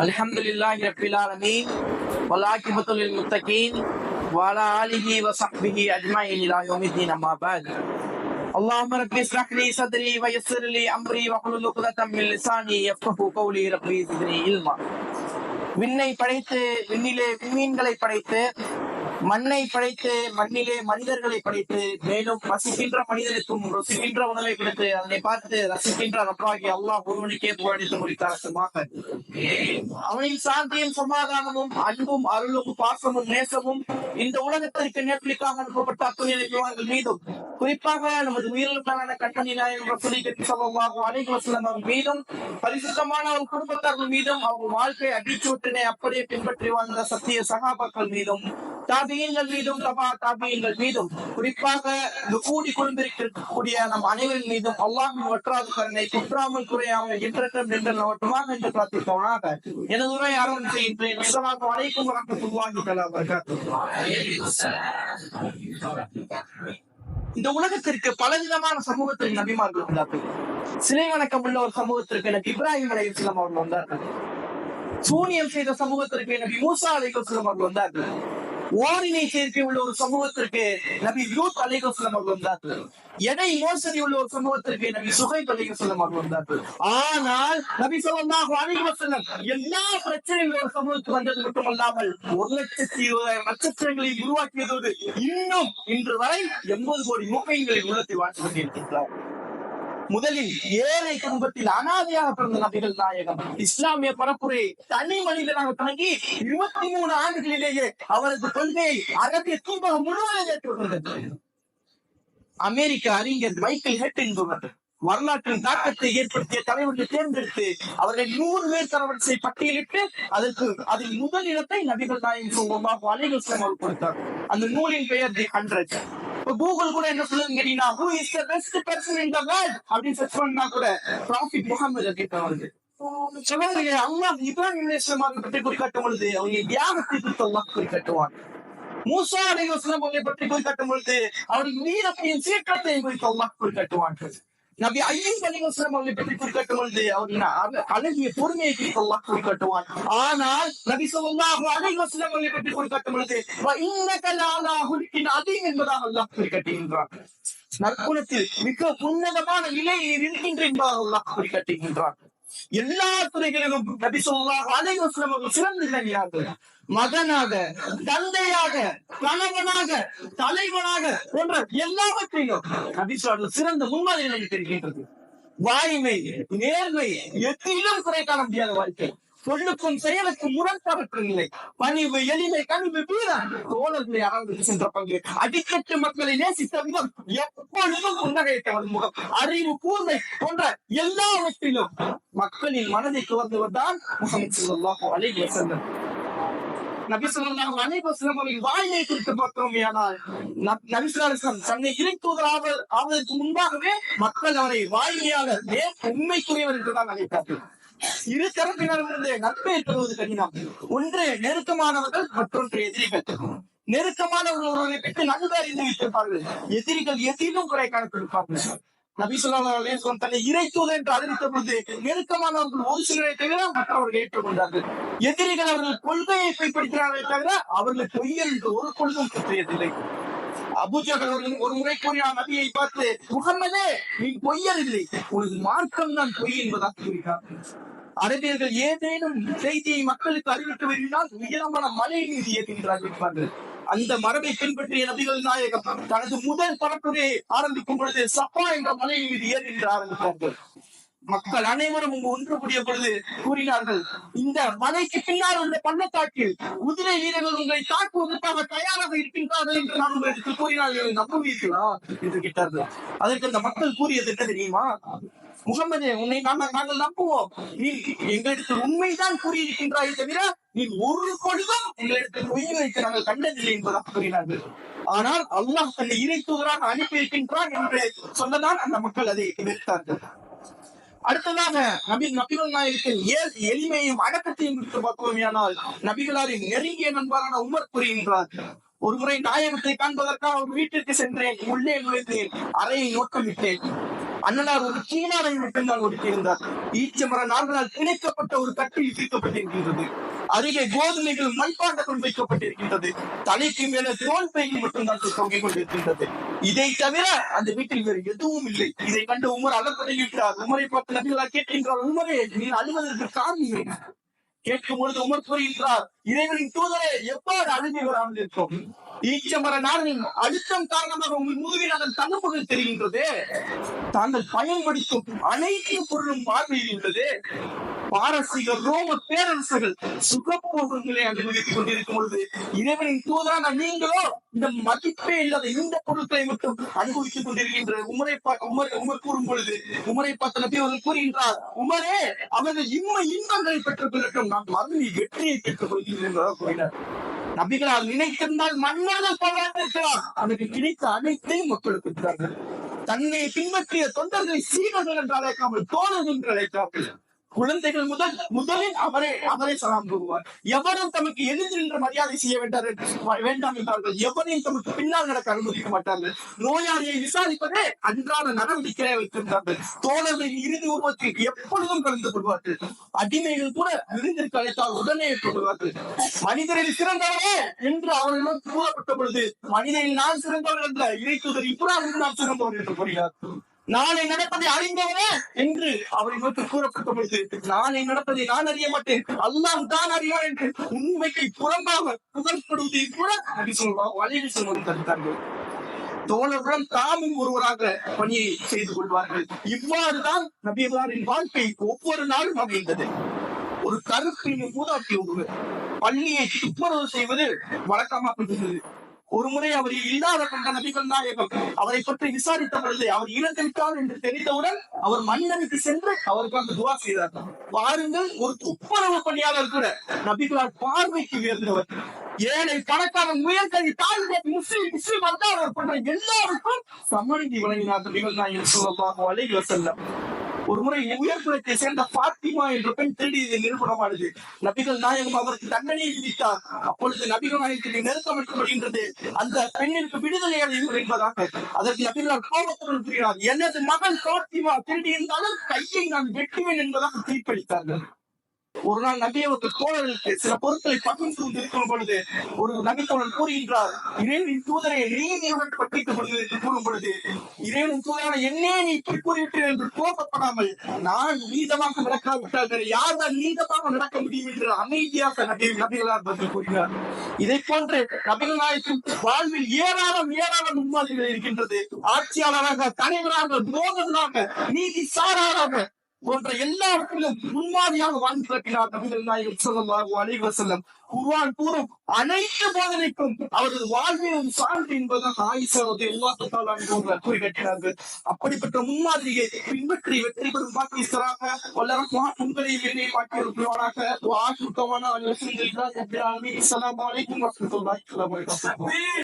அல்ஹம்துலில்லாஹி ரப்பில் ஆலமீன் வல்-ஆகிபத்து லில்-முத்தகீன் வ அலா ஆலிஹி வ ஸஹ்பிஹி அஜ்மஈன் இலா யௌமித்தீன் அம்மா பஅத். அல்லாஹும்ம ரப்பி இஸ்ரஹ் லி ஸத்ரி வ யஸ்ஸிர் லி அம்ரி வஹ்லுல் உக்தத்தம் மின் லிஸானி யஃப்கஹு கௌலி. ரப்பி ஸித்னி இல்மா. விண்ணை படைத்து விண்ணிலே விண்மீன்களை படைத்து மண்ணை படைத்து மண்ணிலே மனிதர்களை படைத்து மேலும் ரசிக்கின்ற மனிதனுக்கும் ருசிக்கின்ற உணவை கொடுத்து அதனை பார்த்து ரசிக்கின்ற ரப்பாகி அல்லாஹ் ஒருவனுக்கே புகழடித்து முடித்தாரமாக. அவனின் சாந்தியும் சமாதானமும் அன்பும் அருளும் பாசமும் நேசமும் இந்த உலகத்திற்கு நேர்வழிக்காக அனுப்பப்பட்ட அத்துணை மீதும் குறிப்பாக நமது உயிரிழப்பான கட்டணி நாயகம் ரசூலுல்லாஹி ஸல்லல்லாஹு அலைஹி வஸல்லம் அவர்கள் மீதும் பரிசுத்தமான ஒரு குடும்பத்தார்கள் மீதும் அவங்க வாழ்க்கை அடிச்சுவட்டினை அப்படியே பின்பற்றி வாழ்ந்த சத்திய சகாபாக்கள் மீதும் தாபியீன்கள் மீதும் தாபியீன்கள் மீதும் குறிப்பாக கூடி குழுந்திருக்கக்கூடிய நம் அனைவரின் மீதும் அல்லாஹ்வின் வற்றாத கருணை குற்றாமல் குறையாமல் என்றென்றும் நின்று நவட்டுமாக என்று பிரார்த்தித்தவனாக எனது உரை ஆரம்பம் செய்கின்றேன். அஸ்ஸலாமு அலைக்கும் வரஹ்மத்துல்லாஹி தஆலா வ பரகாத்துஹு. இந்த உலகத்திற்கு பலவிதமான சமூகத்தில் நபிமார்கள் வந்தார்கள். சிலை வணக்கம் உள்ள ஒரு சமூகத்திற்கு நபி இப்ராஹிம் அலைஹிஸ்ஸலாம் அவர்கள் வந்தார்கள். சூனியம் செய்த சமூகத்திற்கு நபி மூசா அலைஹிஸ்ஸலாம் அவர்கள் வந்தார்கள். ஓரினை சேர்க்கை உள்ள ஒரு சமூகத்திற்கு நபி லூத் அலைஹிஸ்ஸலாம் அவர்கள் வந்தார்கள். எடை மோசடி உள்ள ஒரு சமூகத்திற்கு நபி சுஹைப் அலைஹிஸ்ஸலாம் அவர்கள் வந்தார்கள். ஆனால் நபி ஸல்லல்லாஹு அலைஹி வஸல்லம் எல்லா பிரச்சனைகளும் ஒரு சமூகத்துக்கு வந்தது மட்டுமல்லாமல் 1,20,000 நட்சத்திரங்களை உருவாக்கியதோடு இன்னும் இன்று வரை 80 கோடி மூக்கைகளை உள்ளத்தை வாழ்த்து கொண்டிருக்கின்றார். முதலில் ஏழை குடும்பத்தில் அனாதையாக பிறந்த நபிகள் நாயகம் இஸ்லாமிய பரப்புரை தனி மனிதனாக தொடங்கி 23 ஆண்டுகளிலேயே அவரது கொள்கையை அரபிய தூபகம் முழுவதும் ஏற்றுக்கொண்டது. அமெரிக்க அறிஞர் மைக்கேல் ஹெட் என்பவர் வரலாற்றின் தாக்கத்தை ஏற்படுத்திய தலைவர்களை தேர்ந்தெடுத்து அவர்கள் 100 பேர் தரவரிசை பட்டியலிட்டு அதில் முதல் இடத்தை நபிகள் நாயகம் ஸல்லல்லாஹு அலைஹி வஸல்லம் அவர்கள் கொடுத்தார். அந்த நூலின் பெயர் தி 100. கூகுள் கூட என்ன சொல்லுங்க கேட்டீங்கன்னா who is the best person in the world அப்படின்னு சர்ச் பண்ணா கூட ப்ராஃபிட் முஹம்மது கேட்டவர்கள் சொன்னாங்க. அல்லாஹ் இப்ராஹிம் அலைஹிஸ்ஸலாம் அவர்களை பற்றி குறிக்காட்டும் பொழுது அவங்க தியாகத்தை குறித்து அல்லாஹ் குறிக்காட்டுவான். மூசா அலைஹிஸ்ஸலாம் அவர்களை பற்றி குறிக்காட்டும் பொழுது அவர்கள் வீரத்தையும் சீற்றத்தையும் குறித்து அல்லாஹ் குறிக்காட்டுவான். நபி அய்யூப் அலைஹிஸ்ஸலாம் அவர்களை பற்றி குறிக்காட்டும் பொழுது அவர்கள் அழகிய பொறுமையை குறித்து அல்லாஹ் குறிக்காட்டுவான். ஆனால் நபி ஸல்லல்லாஹு அலைஹி வஸல்லம் அவர்களை பற்றி குறிக்காட்டும் பொழுது வ இன்னக லஅலா ஹுலுகின் அதீம் என்பதாக அல்லாஹ் குறிக்காட்டுகின்றான். நற்குணத்தில் மிக உன்னதமான நிலையில் இருக்கின்ற என்பதாக அல்லாஹ் குறிக்காட்டுகின்றான். எல்லா துறைகளிலும் நபி ஸல்லல்லாஹு அலைஹி வஸல்லம் அவர்கள் சிறந்து விளங்கினார்கள். மகனாக, தந்தையாக, கணவனாக, தலைவனாக போன்ற எல்லாவற்றையும் நபி ஸல்லல்லாஹு சிறந்த முன்மாதிரி நமக்கு தெரிகின்றது. வாய்மை, நேர்மை எத்திலும் குறை காண முடியாத வாழ்க்கை. சொல்லுக்கும் செயலுக்கும் முரண்பாடற்ற நிலை. பணிவு, எளிமை, கனிவு, வீரம் தோழர்களை அரங்கு சென்ற பங்கு. அடிக்கட்டு மக்களை நேசித்த விதம், எப்பொழுதும் புன்னகைத்தவன் முகம், அறிவு கூர்மை போன்ற எல்லாவற்றிலும் மக்களின் மனதை கவர்ந்தவர் தான் முஹம்மது ஸல்லல்லாஹு அலைஹி வஸல்லம். நபி ஸல்லல்லாஹு அலைஹி வஸல்லம் அவர்களின் வாயிலை குறித்து பார்த்தோமேயானால் நபி ஸல்லல்லாஹு அலைஹி வஸல்லம் தன்னை இறைத்தூதர் ஆவதற்கு முன்பாகவே மக்கள் அவரை வாயிலையாளர் உண்மைக்குரியவர் என்றுதான் அழைத்தார்கள். இரு தரப்பினரிலிருந்து நட்பை பெறுவது கடினம். ஒன்று நெருக்கமானவர்கள், மற்றொன்று எதிரிகள். நெருக்கமானவர்கள் ஒருவரை பெற்று நன்கு அறிந்து வைத்திருப்பார்கள். எதிரிகள் எதிலும் குறை காணப்பட்டிருப்பார்கள். நபி ஸல்லல்லாஹு அலைஹி வஸல்லம் தன்னை இறைத்தூதர் என்று அறிவித்த பொழுது நெருக்கமானவர்கள் ஒரு சிலரை தவிர மற்றவர்கள் ஏற்றுக்கொண்டார்கள். எதிரிகள் அவர்கள் கொள்கையை கைப்பிடிக்கிறார்களே தவிர அவர்கள் பொய்யல் என்று ஒரு கொள்கையும் பற்றியதில்லை. அபூஜஹல் ஒரு முறை கூறினார் நபியை பார்த்து, முஹம்மதே நீ பொய்யல் இல்லை, உனது மார்க்கம் தான் பொய் என்பதாக கூறினார். அரபியர்கள் ஏதேனும் செய்தியை மக்களுக்கு அறிவிக்க விரும்பினால் உயரமான மலை மீது ஏற்றுகின்றார்கள். அந்த மரபை பின்பற்றிய நபிகள் நாயகம் தனது முதல் பரப்புரையை ஆரம்பிக்கும் பொழுது சஃபா என்ற மலை மீது ஏறுகின்ற ஆரம்பித்தார்கள். மக்கள் அனைவரும் ஒன்று கூடிய பொழுது கூறினார்கள், இந்த மலைக்கு பின்னால் உள்ள பள்ளத்தாக்கில் குதிரை வீரர்கள் உங்களை தாக்குவதற்காக தயாராக இருக்கின்றார்கள் என்று நான் உங்களுக்கு கூறினார்கள், நம்புவீர்களா என்று கேட்டார்கள். அதற்கு அந்த மக்கள் கூறியது என்ன தெரியுமா? முகமதே, உன்னை நாங்கள் நம்புவோம். நீ எங்களிடத்தில் உண்மைதான் கூறியிருக்கின்றாய் தவிர நீ ஒரு பொழுதும் எங்களிடத்தில் பொய் வைத்து நாங்கள் கண்டதில்லை என்பதாக கூறினார்கள். ஆனால் அல்லாஹ் தன்னை இறைத்தூதராக அனுப்பியிருக்கின்றான் என்று சொல்லதான் அந்த மக்கள் அதை எதிர்த்தார்கள். அடுத்ததாக நபிகள் நாயகத்தின் எளிமையும் அடக்கத்தையும் குறித்து பார்ப்போமேயானால் நபிகளாரின் நெருங்கிய நண்பரான உமர் கூறுகின்றார், ஒருமுறை நாயகத்தை காண்பதற்காக ஒரு வீட்டிற்கு சென்றேன். உள்ளே நுழைந்தேன். அறையை நோட்டமிட்டேன். அண்ணனார் ஒரு சீனாரை மட்டும்தான் ஒதுக்கியிருந்தார். ஈச்சமர நார்களால் பிணைக்கப்பட்ட ஒரு கட்டில் தீர்க்கப்பட்டிருக்கின்றது. அருகே கோதுமைகள் மண்பாண்டங்கள் வைக்கப்பட்டிருக்கின்றது. தலைக்கு மேல தோல் பைகள் மட்டும்தான் தொங்கிக் கொண்டிருக்கின்றது. இதை தவிர அந்த வீட்டில் வேறு எதுவும் இல்லை. இதை கண்டு உமர் அலப்படையிட்டார். உமரை பார்த்து நபிகளா கேட்கின்றார், உமரே நீ அழுவதற்கு காரணம் கேட்கும் பொழுது உமர் கூறுகின்றார், இறைவனின் தூதரை எவ்வாறு அழுகி வராமல் இருக்கும்? ஈச்சமர நாரின் அழுத்தம் காரணமாக உங்கள் முதுகில் அதன் தன்னுப்புகள் தெரிகின்றது. தாங்கள் பயன்படுத்தும் அனைத்து பொருளும் பார்வையிடுகின்றது. பாரசீகர் ரோம பேரரசர்கள் சுகபோகங்களை அனுபவித்துக் கொண்டிருக்கும் பொழுது இறைவனின் தூதரான நீங்களோ இந்த மதிப்பே இல்லாத இந்த பொருட்களை மட்டும் அனுபவித்துக் கொண்டிருக்கின்ற உமர் கூறும் பொழுது உமரை பார்த்த நபி அவர்கள் கூறுகின்றார், உமரே அவர்கள் இன்பங்களை பெற்றுக் கொள்ளட்டும், நான் மறுமை வெற்றியை பெற்றுக் கொள்கின்றனர் கூறினார். நபிகளால் நினைத்திருந்தால் மன்னர்கள் பலராக அவனுக்கு கிடைத்த அனைத்தையும் மக்களுக்கு இருக்கிறார்கள். தன்னை பின்பற்றிய தொண்டர்களை சீடர்கள் என்று அழைக்காமல் தோழர்கள் என்று அழைத்தார்கள். குழந்தைகள் முதலில் அவரை சலாம் கூறுவார். எவரும் தமக்கு எதிர்த்து நின்ற மரியாதை செய்ய வேண்டாம் என்றார்கள். எவரையும் தமக்கு பின்னால் நடக்க அனுமதிக்க மாட்டார்கள். நோயாளியை விசாரிப்பதே அன்றாட நடவடிக்கையை வைத்திருந்தார்கள். தோழர்களின் இறுதி உருவத்தில் எப்பொழுதும் கலந்து கொள்வார்கள். அடிமைகள் கூட விருந்திற்கு அழைத்தால் உடனே ஏற்றுக்கொள்வார்கள். மனிதரில் சிறந்தவரே என்று அவர்களிடம் கூறப்பட்ட பொழுது மனிதனில் நான் சிறந்தவர் என்ற இறைத்துதர் இப்ராஹிம் நான் சிறந்தவர் என்று கூறினார். நாளை நடப்பதை அறிந்தவரே என்று அவரை நோக்கி கூறப்பட்ட பொழுது நாளை நடப்பதை நான் அறிய மாட்டேன், அல்லாஹ் தான் அறிவார் என்று உண்மைக்கு புறம்பாக புகழ்படுவதை கூட நபி ஸல்லல்லாஹு அலைஹி வஸல்லம் தடுத்தார்கள். தோழர்களுடன் தாமும் ஒருவராக பணியை செய்து கொள்வார்கள். இவ்வாறுதான் நபிகளாரின் வாழ்க்கை ஒவ்வொரு நாளும் அமைந்தது. ஒரு கருப்பின் மூதாட்டி ஒருவர் பள்ளியை துப்புரவு செய்வது வழக்கமாக இருந்தது. ஒரு முறை அவர் இல்லாத கொண்ட நபிகள் நாயகம் அவரை பற்றி விசாரித்த பொழுது அவர் இறந்து விட்டார் என்று தெரிந்தவுடன் அவர் மன்னனுக்கு சென்று அவருக்கு அந்த துவா செய்தார். பாருங்கள், ஒரு துப்புரவு பணியாளர் கூட நபிகளால் பார்வைக்கு உயர்ந்தவர். ஏழை பணக்காரன் முயற்சி தாழ்ந்த முஸ்லிம் வந்தால் அவர் பண்ற எல்லாருக்கும் சமநிதி வழங்கினார் நபிகள் நாயகம் ஸல்லல்லாஹு அலைஹி வஸல்லம். ஒரு முறை உயர்குலத்தை சேர்ந்த பாத்திமா என்ற பெண் திருடியது நிரூபணமானது. நபிகள் நாயகம் அவருக்கு தண்டனையை விதித்தார். அப்பொழுது நபிகள் நாயகத்திற்கு நெருக்கம் வைக்கப்படுகின்றது. அந்த பெண்ணிற்கு விடுதலை அடைவது என்பதாக அதற்கு நபிகளால் கோபத்துடன் கூறினார், எனது மகள் பாத்திமா திருடியிருந்தாலும் கையை நான் வெட்டுவேன் என்பதாக தீர்ப்பளித்தார்கள். ஒரு நாள் நபி அவர்கள் தோழர்களுக்கு சில பொருட்களை பகிர்ந்து கொண்டிருக்கும் பொழுது ஒரு நபி தோழர் கூறுகின்றார், இறைவனின் தூதரை நீதியுடன் பற்றித்துக் கொள்வது என்று கூறும் பொழுது இறைவனின் தூதரான என்னே நீ இப்படி கூறிவிட்டேன் என்று கோபப்படாமல் நான் நீதமாக நடக்காவிட்டால் யார் தான் நீதமாக நடக்க முடியும் என்று அமைதியாக நபிகளார் பதில் கூறினார். இதை போன்று நபிகள் நாயகம் வாழ்வில் ஏராளம் முன்மாதிரிகள் இருக்கின்றது. ஆட்சியாளராக, தலைவராக, போதகராக, நீதி சாராராக போன்ற எல்லாவற்றிலும் முன்மாதிரியாக வாழ்ந்து காட்டினார் நபிகள் நாயகம் ஸல்லல்லாஹு அலைஹி வஸல்லம். குர்ஆன் கூறும் அனைத்து போதனைக்கும் அவரது வாழ்வின் சான்று என்பதாக ஆயிஷா ரலியல்லாஹு தஆலா அன்ஹா கூறி காட்டினார்கள். அப்படிப்பட்ட முன்மாதிரியை பின்பற்றி வெற்றி பெறும் பாக்கியஸ்தராக வல்லரஹ்மான் உங்களை என்னை பாக்கியிருப்பாராக. வஆஹிரு தஅவானா அல்ஹம்துலில்லாஹி ரப்பில் ஆலமீன். அஸ்ஸலாமு அலைக்கும் வரஹ்மத்துல்லாஹி வபரகாத்துஹு.